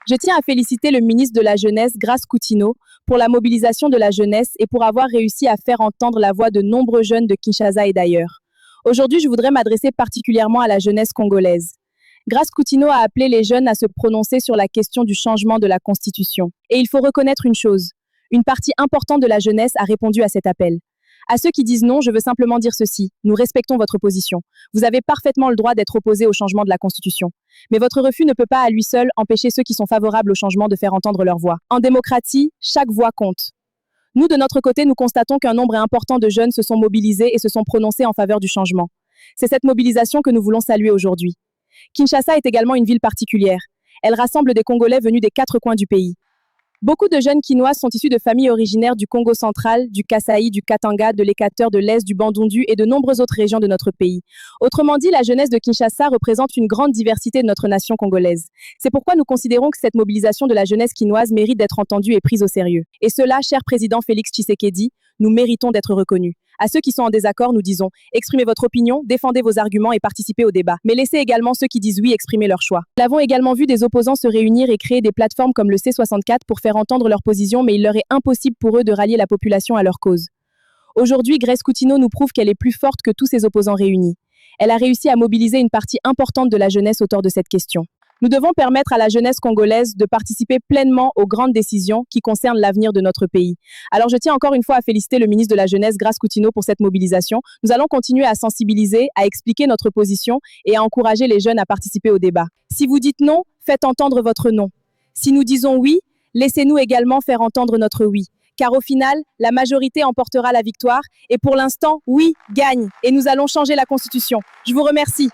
Je tiens à féliciter le ministre de la Jeunesse, Grace Coutinho, pour la mobilisation de la jeunesse et pour avoir réussi à faire entendre la voix de nombreux jeunes de Kinshasa et d'ailleurs. Aujourd'hui, je voudrais m'adresser particulièrement à la jeunesse congolaise. Grace Coutinho a appelé les jeunes à se prononcer sur la question du changement de la Constitution. Et il faut reconnaître une chose, une partie importante de la jeunesse a répondu à cet appel. À ceux qui disent non, je veux simplement dire ceci. Nous respectons votre position. Vous avez parfaitement le droit d'être opposé au changement de la Constitution. Mais votre refus ne peut pas à lui seul empêcher ceux qui sont favorables au changement de faire entendre leur voix. En démocratie, chaque voix compte. Nous, de notre côté, nous constatons qu'un nombre important de jeunes se sont mobilisés et se sont prononcés en faveur du changement. C'est cette mobilisation que nous voulons saluer aujourd'hui. Kinshasa est également une ville particulière. Elle rassemble des Congolais venus des 4 coins du pays. Beaucoup de jeunes Kinois sont issus de familles originaires du Congo central, du Kasaï, du Katanga, de l'Équateur, de l'Est, du Bandundu et de nombreuses autres régions de notre pays. Autrement dit, la jeunesse de Kinshasa représente une grande diversité de notre nation congolaise. C'est pourquoi nous considérons que cette mobilisation de la jeunesse kinoise mérite d'être entendue et prise au sérieux. Et cela, cher président Félix Tshisekedi, nous méritons d'être reconnus. À ceux qui sont en désaccord, nous disons « Exprimez votre opinion, défendez vos arguments et participez au débat. Mais laissez également ceux qui disent oui exprimer leur choix. » Nous avons également vu des opposants se réunir et créer des plateformes comme le C64 pour faire entendre leur position, mais il leur est impossible pour eux de rallier la population à leur cause. Aujourd'hui, Grace Coutinho nous prouve qu'elle est plus forte que tous ses opposants réunis. Elle a réussi à mobiliser une partie importante de la jeunesse autour de cette question. Nous devons permettre à la jeunesse congolaise de participer pleinement aux grandes décisions qui concernent l'avenir de notre pays. Alors je tiens encore une fois à féliciter le ministre de la Jeunesse, Grace Coutinho, pour cette mobilisation. Nous allons continuer à sensibiliser, à expliquer notre position et à encourager les jeunes à participer au débat. Si vous dites non, faites entendre votre non. Si nous disons oui, laissez-nous également faire entendre notre oui. Car au final, la majorité emportera la victoire et pour l'instant, oui gagne et nous allons changer la Constitution. Je vous remercie.